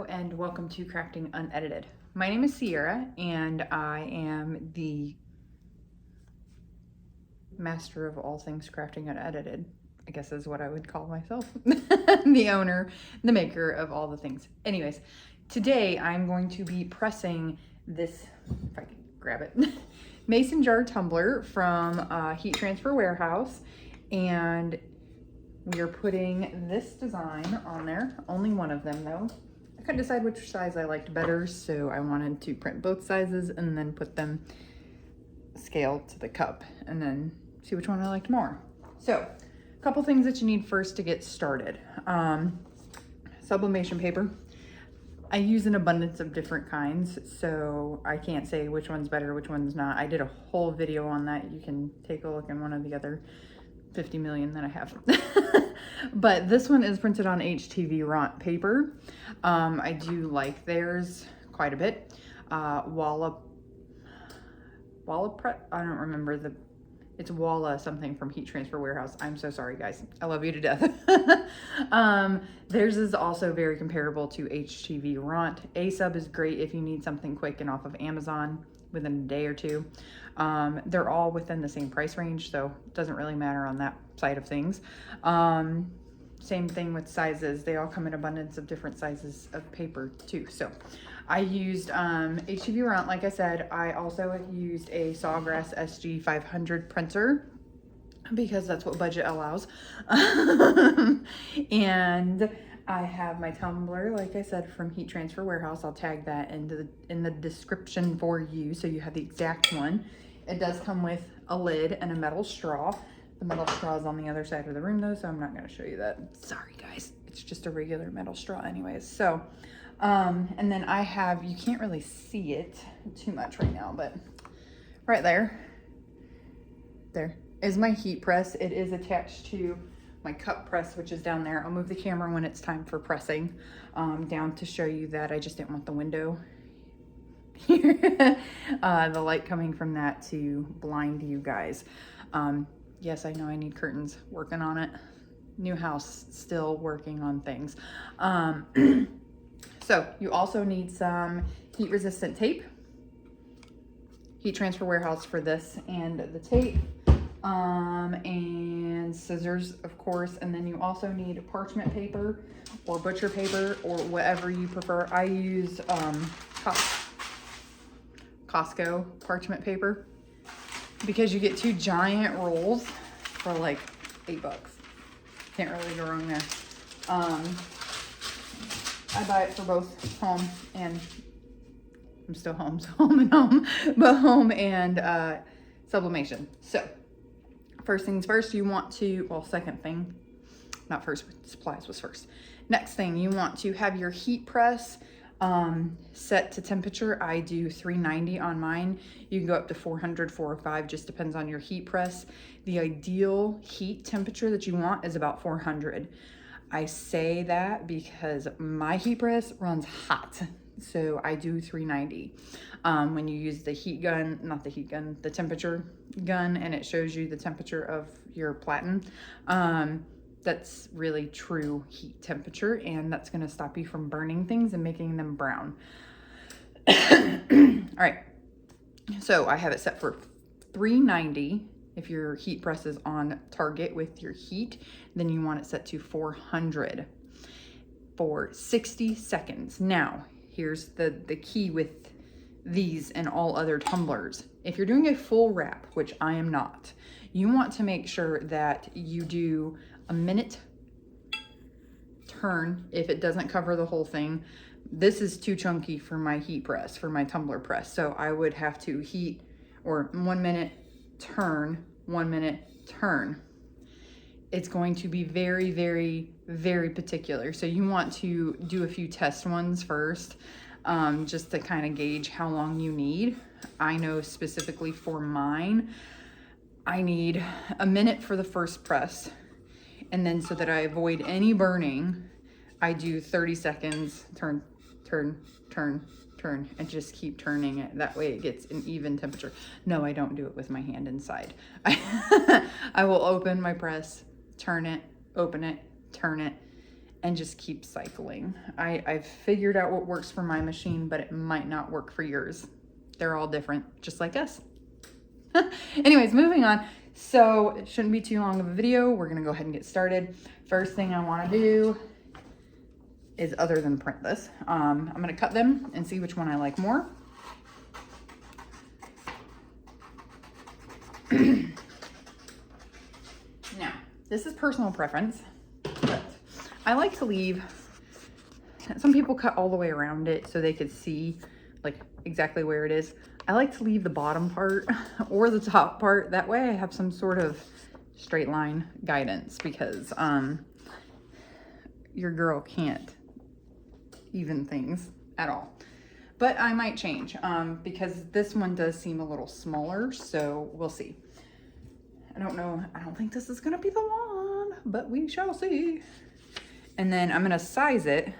Hello and welcome to Crafting Unedited. My name is Sierra and I am the master of all things crafting unedited, I guess is what I would call myself. The owner, the maker of all the things. Anyways, today I'm going to be pressing this, if I can grab it, mason jar tumbler from Heat Transfer Warehouse, and we are putting this design on there, only one of them though. I couldn't decide which size I liked better, so I wanted to print both sizes and then put them scaled to the cup and then see which one I liked more. So, a couple things that you need first to get started. Sublimation paper. I use an abundance of different kinds, so I can't say which one's better, which one's not. I did a whole video on that. You can take a look in one of the other 50 million that I have. But this one is printed on HTV Ront paper. I do like theirs quite a bit. Walla Prep, I don't remember it's Walla something from Heat Transfer Warehouse. I'm so sorry guys, I love you to death. Theirs is also very comparable to HTV Ront. A-Sub is great if you need something quick and off of Amazon within a day or two. They're all within the same price range, so it doesn't really matter on that side of things. Same thing with sizes. They all come in abundance of different sizes of paper too. So I used HTV Ront, like I said. I also used a Sawgrass SG 500 printer because that's what budget allows. And I have my tumbler, like I said, from Heat Transfer Warehouse. I'll tag that in the description for you so you have the exact one. It does come with a lid and a metal straw. The metal straw is on the other side of the room though, so I'm not going to show you that. Sorry guys, it's just a regular metal straw anyways. So, and then I have, you can't really see it too much right now, but right there is my heat press. It is attached to my cup press, which is down there. I'll move the camera when it's time for pressing down to show you that. I just didn't want the window here, the light coming from that to blind you guys. Yes, I know I need curtains, working on it. New house, still working on things. So you also need some heat resistant tape. Heat Transfer Warehouse for this and the tape. And scissors, of course, and then you also need parchment paper or butcher paper or whatever you prefer. I use Costco parchment paper because you get 2 giant rolls for like $8. Can't really go wrong there. I buy it for both home and I'm still home, so home and home, but home and sublimation. So first things first, you want to, well, second thing, not first, supplies was first. Next thing, you want to have your heat press set to temperature. I do 390 on mine. You can go up to 400, 405, just depends on your heat press. The ideal heat temperature that you want is about 400. I say that because my heat press runs hot, so I do 390. When you use the heat gun, not the heat gun, the temperature gun, and it shows you the temperature of your platen, that's really true heat temperature, and that's going to stop you from burning things and making them brown. All right, so I have it set for 390. If your heat press is on target with your heat, then you want it set to 400 for 60 seconds. Now, here's the key with these and all other tumblers. If you're doing a full wrap, which I am not, you want to make sure that you do a minute turn if it doesn't cover the whole thing. This is too chunky for my heat press, for my tumbler press. So I would have to heat, or 1 minute turn, 1 minute turn. It's going to be very, very, very particular. So you want to do a few test ones first, just to kind of gauge how long you need. I know specifically for mine, I need a minute for the first press. And then so that I avoid any burning, I do 30 seconds, turn, turn, turn, turn, and just keep turning it. That way it gets an even temperature. No, I don't do it with my hand inside. I will open my press, turn it, open it, turn it, and just keep cycling. I've figured out what works for my machine, but it might not work for yours. They're all different, just like us. Anyways, moving on. So it shouldn't be too long of a video. We're gonna go ahead and get started. First thing I wanna do is, other than print this, I'm gonna cut them and see which one I like more. Now, this is personal preference, but I like to leave, some people cut all the way around it so they could see like exactly where it is. I like to leave the bottom part or the top part. That way I have some sort of straight line guidance, because your girl can't even things at all. But I might change because this one does seem a little smaller, so we'll see. I don't know. I don't think this is gonna be the one, but we shall see. And then I'm gonna size it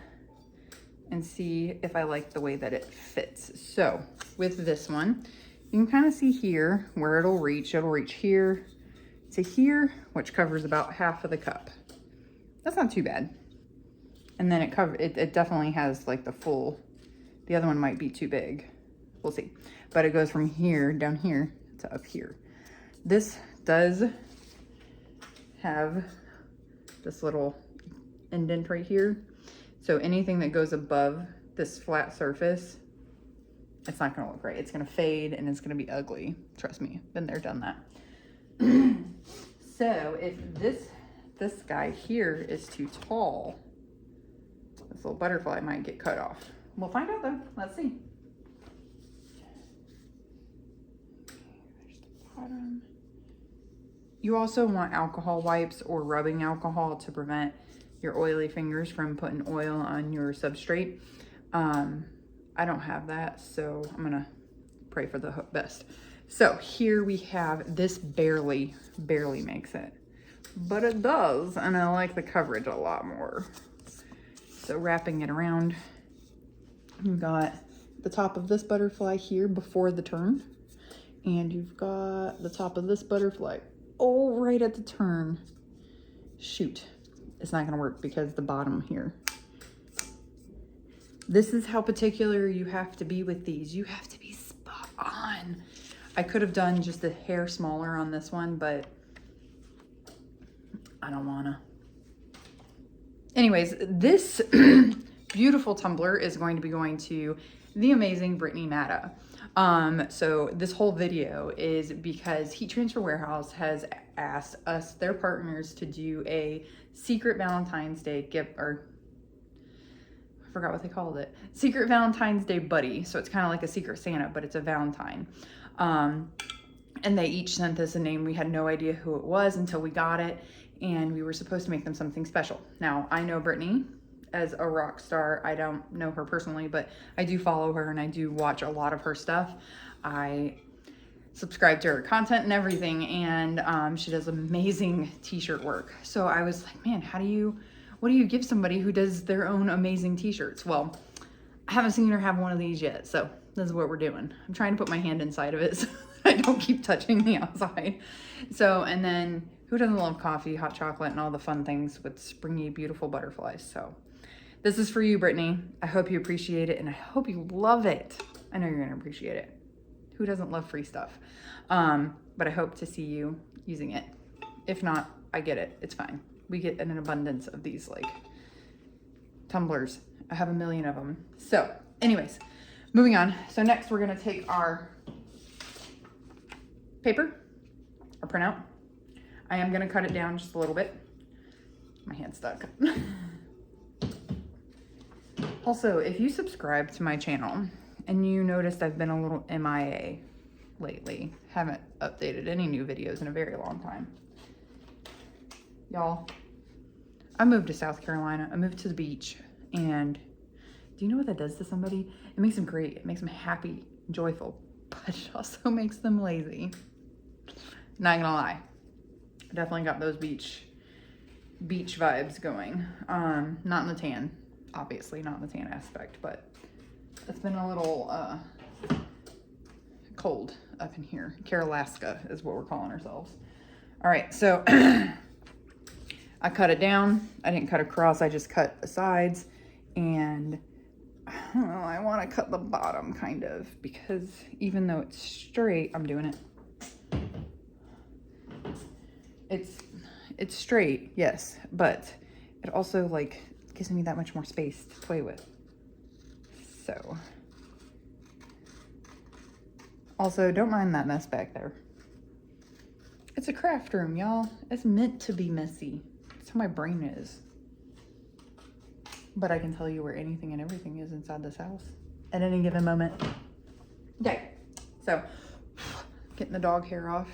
and see if I like the way that it fits. So with this one, you can kind of see here where it'll reach. It'll reach here to here, which covers about half of the cup. That's not too bad. And then it definitely has like the full, the other one might be too big. We'll see. But it goes from here, down here, to up here. This does have this little indent right here. So anything that goes above this flat surface, it's not gonna look right. It's gonna fade and it's gonna be ugly. Trust me, been there, done that. So if this guy here is too tall, this little butterfly might get cut off. We'll find out though, let's see. There's the bottom. You also want alcohol wipes or rubbing alcohol to prevent your oily fingers from putting oil on your substrate. I don't have that, so I'm gonna pray for the best. So here we have, this barely makes it, but it does, and I like the coverage a lot more. So wrapping it around, you've got the top of this butterfly here before the turn, and you've got the top of this butterfly all right at the turn. Shoot. It's not gonna work because the bottom here. This is how particular you have to be with these. You have to be spot on. I could have done just a hair smaller on this one, but I don't wanna. Anyways, this beautiful tumbler is going to be going to the amazing Brittany Matta. So this whole video is because Heat Transfer Warehouse has asked us, their partners, to do a secret Valentine's Day gift, or I forgot what they called it. Secret Valentine's Day buddy. So it's kind of like a secret Santa, but it's a Valentine. And they each sent us a name. We had no idea who it was until we got it, and we were supposed to make them something special. Now, I know Brittany as a rock star. I don't know her personally, but I do follow her and I do watch a lot of her stuff. I subscribe to her content and everything, and she does amazing t-shirt work. So I was like, man, what do you give somebody who does their own amazing t-shirts? Well, I haven't seen her have one of these yet, so this is what we're doing. I'm trying to put my hand inside of it so I don't keep touching the outside. So, and then who doesn't love coffee, hot chocolate, and all the fun things with springy, beautiful butterflies? So this is for you, Brittany. I hope you appreciate it, and I hope you love it. I know you're gonna appreciate it. Who doesn't love free stuff? But I hope to see you using it. If not, I get it, it's fine. We get an abundance of these like tumblers. I have a million of them. So anyways, moving on. So next we're gonna take our paper, our printout. I am gonna cut it down just a little bit. My hand's stuck. Also, if you subscribe to my channel and you noticed I've been a little MIA lately, haven't updated any new videos in a very long time. Y'all, I moved to South Carolina. I moved to the beach, and do you know what that does to somebody? It makes them great. It makes them happy, joyful, but it also makes them lazy. Not gonna lie. I definitely got those beach vibes going. Not in the tan, obviously, not in the tan aspect, but it's been a little cold up in here. Caralaska is what we're calling ourselves. All right, so I cut it down. I didn't cut across, I just cut the sides. And I don't know, I want to cut the bottom kind of, because even though it's straight, I'm doing it. It's straight, yes, but it also like gives me that much more space to play with. So, also don't mind that mess back there. It's a craft room, y'all. It's meant to be messy. That's how my brain is. But I can tell you where anything and everything is inside this house at any given moment. Okay, so getting the dog hair off.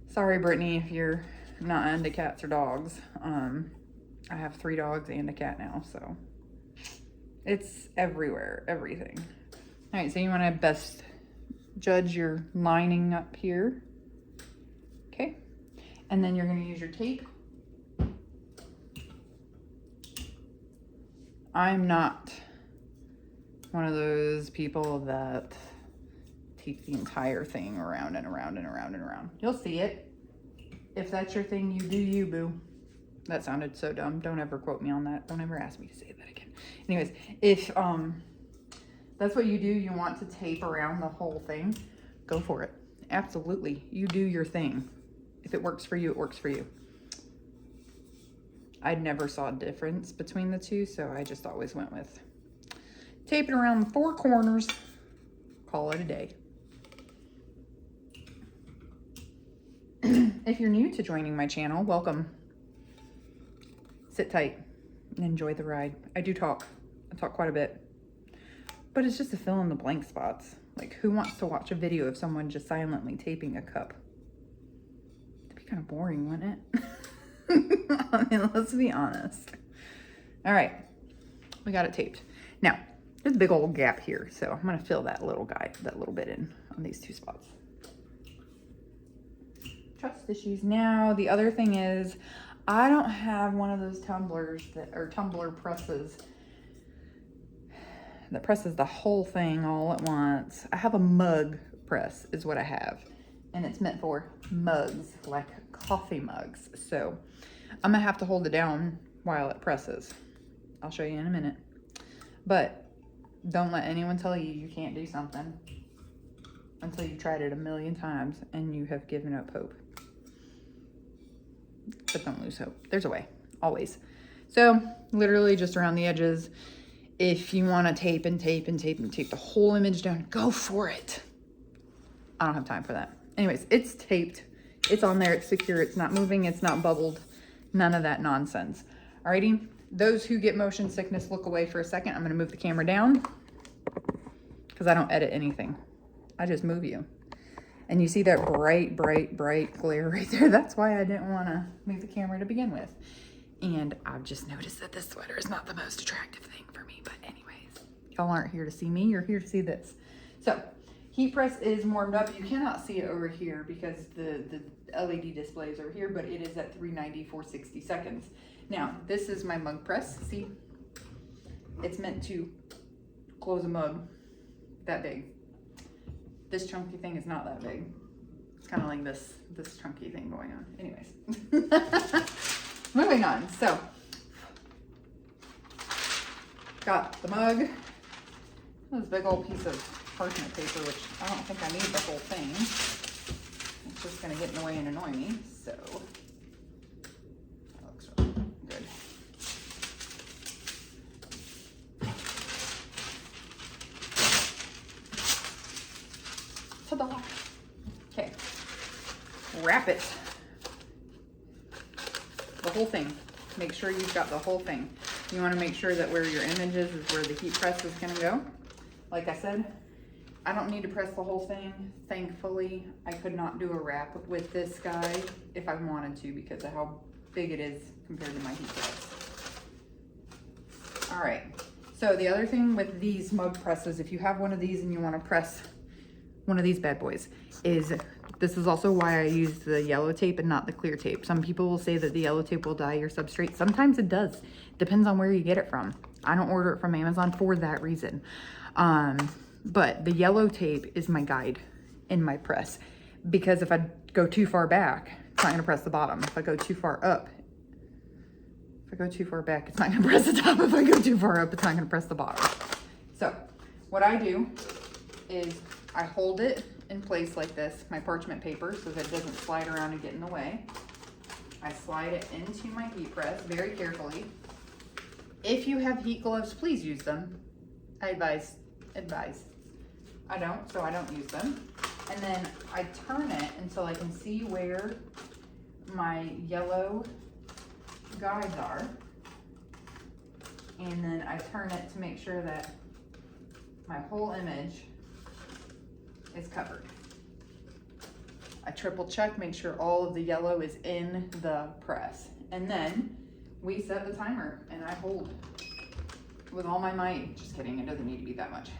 Sorry, Brittany, if you're not into cats or dogs. I have 3 dogs and a cat now, so it's everywhere, everything. All right, so you want to best judge your lining up here. Okay, and then you're going to use your tape. I'm not one of those people that tape the entire thing around and around and around and around. You'll see it. If that's your thing, you do you, boo. That sounded so dumb. Don't ever quote me on that. Don't ever ask me to say that again. Anyways, if that's what you do, you want to tape around the whole thing, go for it. Absolutely. You do your thing. If it works for you, it works for you. I never saw a difference between the two, so I just always went with taping around the 4 corners, call it a day. If you're new to joining my channel, welcome. Sit tight and enjoy the ride. I do talk. I talk quite a bit. But it's just to fill in the blank spots. Like, who wants to watch a video of someone just silently taping a cup? It'd be kind of boring, wouldn't it? I mean, let's be honest. All right, we got it taped. Now, there's a big old gap here, so I'm gonna fill that little bit in on these 2 spots. Trust issues. Now, the other thing is, I don't have one of those tumblers tumbler presses that presses the whole thing all at once. I have a mug press is what I have, and it's meant for mugs, like coffee mugs. So I'm gonna have to hold it down while it presses. I'll show you in a minute. But don't let anyone tell you you can't do something until you've tried it a million times and you have given up hope. But don't lose hope. There's a way, always. So literally just around the edges. If you want to tape and tape and tape and tape the whole image down, go for it. I don't have time for that. Anyways, it's taped. It's on there. It's secure. It's not moving. It's not bubbled. None of that nonsense. Alrighty. Those who get motion sickness, look away for a second. I'm going to move the camera down because I don't edit anything. I just move you. And you see that bright, bright, bright glare right there. That's why I didn't want to move the camera to begin with. And I've just noticed that this sweater is not the most attractive thing for me. But anyways, y'all aren't here to see me. You're here to see this. So heat press is warmed up. You cannot see it over here because the LED display is over here, but it is at 390 for 60 seconds. Now, this is my mug press. See, it's meant to close a mug that big. This chunky thing is not that big. It's kind of like this chunky thing going on. Anyways, moving on. So, got the mug. This big old piece of parchment paper, which I don't think I need the whole thing. It's just gonna get in the way and annoy me. So, that looks really good. Ta-da! Okay, wrap it. The whole thing. Make sure you've got the whole thing. You want to make sure that where your image is where the heat press is going to go. Like I said, I don't need to press the whole thing. Thankfully, I could not do a wrap with this guy if I wanted to because of how big it is compared to my heat press. All right. So the other thing with these mug presses, if you have one of these and you want to press one of these bad boys, is this is also why I use the yellow tape and not the clear tape. Some people will say that the yellow tape will dye your substrate. Sometimes it does. Depends on where you get it from. I don't order it from Amazon for that reason. But the yellow tape is my guide in my press, because if I go too far back, not gonna press the bottom. If I go too far up, if I go too far back, it's not gonna press the top. If I go too far up, it's not gonna press the bottom. So what I do is I hold it in place like this, my parchment paper, so that it doesn't slide around and get in the way. I slide it into my heat press very carefully. If you have heat gloves, please use them. I advise. I don't, so I don't use them. And then I turn it until I can see where my yellow guides are. And then I turn it to make sure that my whole image is covered. I triple check, make sure all of the yellow is in the press. And then we set the timer and I hold with all my might. Just kidding, it doesn't need to be that much.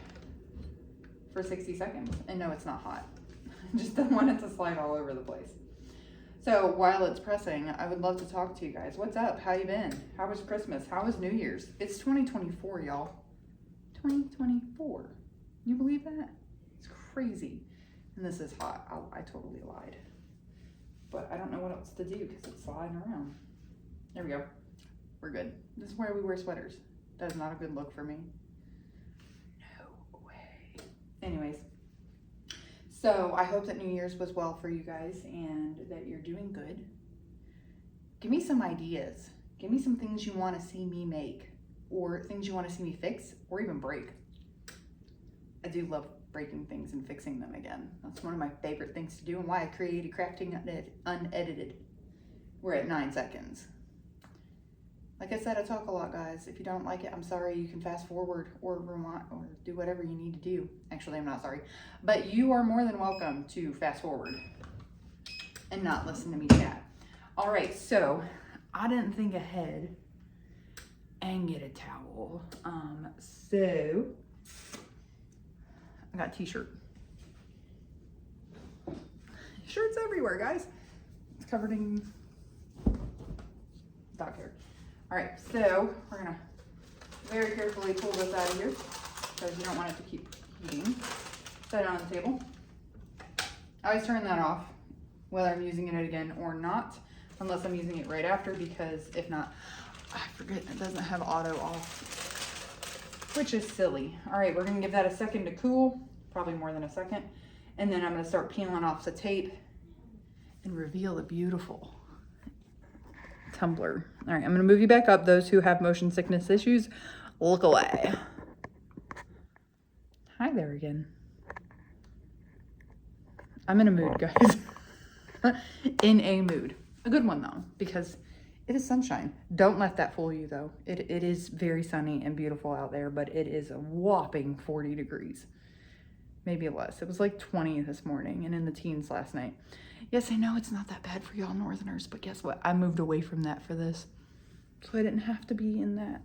For 60 seconds. And no, it's not hot. I just don't want it to slide all over the place. So while it's pressing, I would love to talk to you guys. What's up? How you been? How was Christmas? How was New Year's? It's 2024, y'all. 2024. You believe that? It's crazy. And this is hot. I totally lied. But I don't know what else to do because it's sliding around. There we go. We're good. This is why we wear sweaters. That is not a good look for me. No way. Anyways. So I hope that New Year's was well for you guys and that you're doing good. Give me some ideas. Give me some things you want to see me make or things you want to see me fix or even break. I do love breaking things and fixing them again. That's one of my favorite things to do and why I created Crafting Unedited. We're at 9 seconds. Like I said, I talk a lot, guys. If you don't like it, I'm sorry. You can fast forward or rewind or do whatever you need to do. Actually, I'm not sorry. But you are more than welcome to fast forward and not listen to me chat. All right, so I didn't think ahead and get a towel. So I got a t-shirt. Shirts everywhere, guys. It's covered in dog hair. All right, so we're gonna very carefully pull this out of here because you don't want it to keep heating. Set it on the table. I always turn that off, whether I'm using it again or not, unless I'm using it right after, because if not, I forget it doesn't have auto off, which is silly. All right, we're gonna give that a second to cool, probably more than a second. And then I'm gonna start peeling off the tape and reveal the beautiful tumbler. All right, I'm gonna move you back up. Those who have motion sickness issues, look away. Hi there again. I'm in a mood, guys. In a mood. A good one though, because it is sunshine. Don't let that fool you though. It is very sunny and beautiful out there, but it is a whopping 40 degrees. Maybe less. It was like 20 this morning and in the teens last night. Yes, I know it's not that bad for y'all northerners, but guess what? I moved away from that for this. So I didn't have to be in that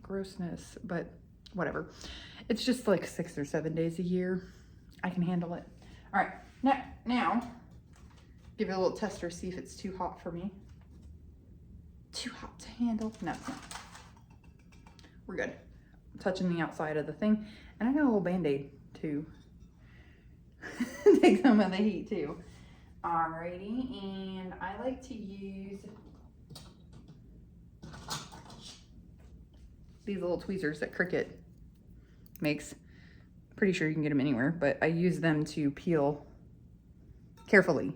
grossness, but whatever. It's just like 6 or 7 days a year. I can handle it. All right, now give it a little tester, see if it's too hot for me. Too hot to handle? No, it's not. We're good. I'm touching the outside of the thing. And I got a little Band-Aid too. Take some of the heat too. Alrighty, and I like to use these little tweezers that Cricut makes. Pretty sure you can get them anywhere, but I use them to peel carefully.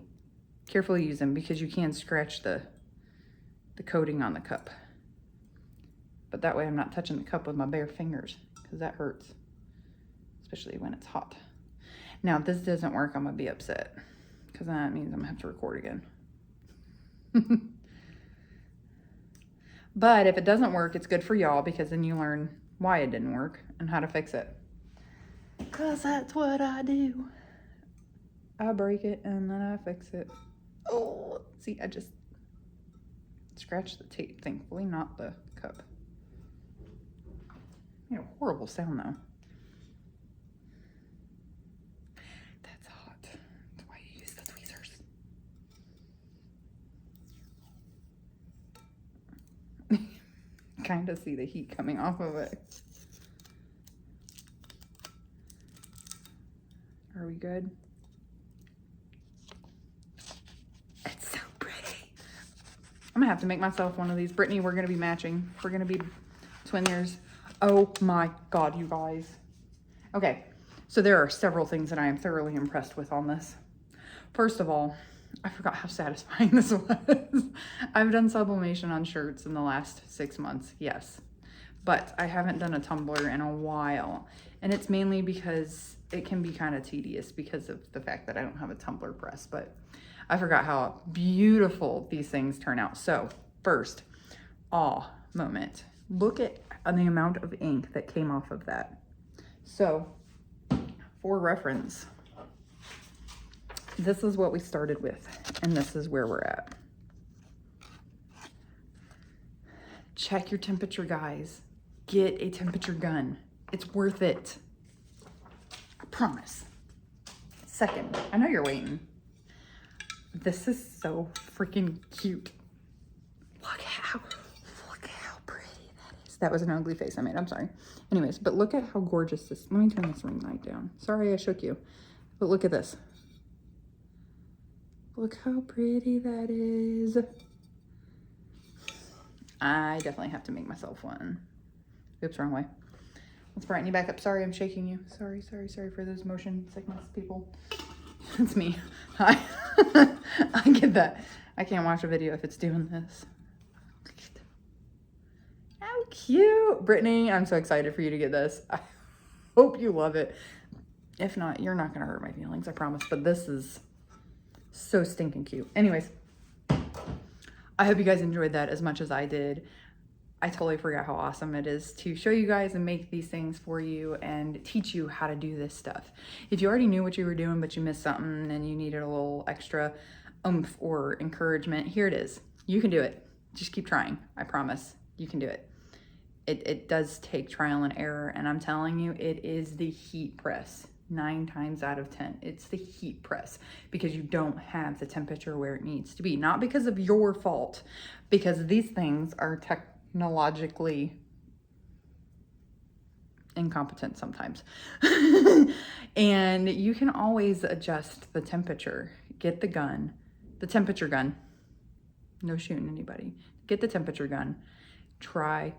Carefully use them because you can scratch the coating on the cup. But that way I'm not touching the cup with my bare fingers because that hurts, especially when it's hot. Now, if this doesn't work, I'm gonna be upset because that means I'm gonna have to record again. But if it doesn't work, it's good for y'all because then you learn why it didn't work and how to fix it. Because that's what I do. I break it and then I fix it. Oh, see, I just scratched the tape, thankfully, not the cup. You know, horrible sound though. That's hot. That's why you use the tweezers. Kind of see the heat coming off of it. Are we good? It's so pretty. have to make myself one of these. Brittany, we're going to be matching. We're going to be twin ears. Oh my God, you guys. Okay, so there are several things that I am thoroughly impressed with on this. First of all, I forgot how satisfying this was. I've done sublimation on shirts in the last 6 months, yes. But I haven't done a tumbler in a while. And it's mainly because it can be kind of tedious because of the fact that I don't have a tumbler press. But I forgot how beautiful these things turn out. So first, awe moment. Look at the amount of ink that came off of that. So for reference, this is what we started with, and this is where we're at. Check your temperature, guys. Get a temperature gun. It's worth it. I promise. Second, I know you're waiting. This is so freaking cute. Look how pretty that is. That was an ugly face I made, I'm sorry. Anyways, but look at how gorgeous this, let me turn this ring light down. Sorry I shook you, but look at this. Look how pretty that is. I definitely have to make myself one. Oops, wrong way. Let's brighten you back up. Sorry, I'm shaking you. Sorry for those motion sickness people. It's me. Hi. I get that. I can't watch a video if it's doing this. How cute. Brittany, I'm so excited for you to get this. I hope you love it. If not, you're not going to hurt my feelings, I promise. But this is so stinking cute. Anyways, I hope you guys enjoyed that as much as I did. I totally forgot how awesome it is to show you guys and make these things for you and teach you how to do this stuff. If you already knew what you were doing, but you missed something and you needed a little extra oomph or encouragement, here it is. You can do it. Just keep trying. I promise you can do it. It does take trial and error, and I'm telling you, it is the heat press. 9 times out of 10, it's the heat press because you don't have the temperature where it needs to be. Not because of your fault, because these things are technologically incompetent sometimes. And you can always adjust the temperature. Get the gun, the temperature gun. No shooting anybody. Get the temperature gun. Try.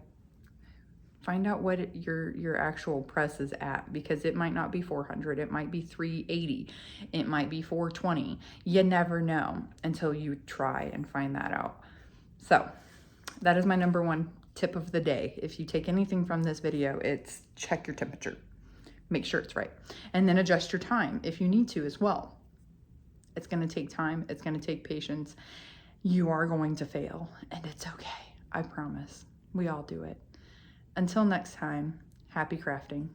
Find out what your actual press is at, because it might not be 400. It might be 380. It might be 420. You never know until you try and find that out. So that is my number one tip of the day. If you take anything from this video, it's check your temperature. Make sure it's right. And then adjust your time if you need to as well. It's going to take time. It's going to take patience. You are going to fail, and it's okay. I promise. We all do it. Until next time, happy crafting.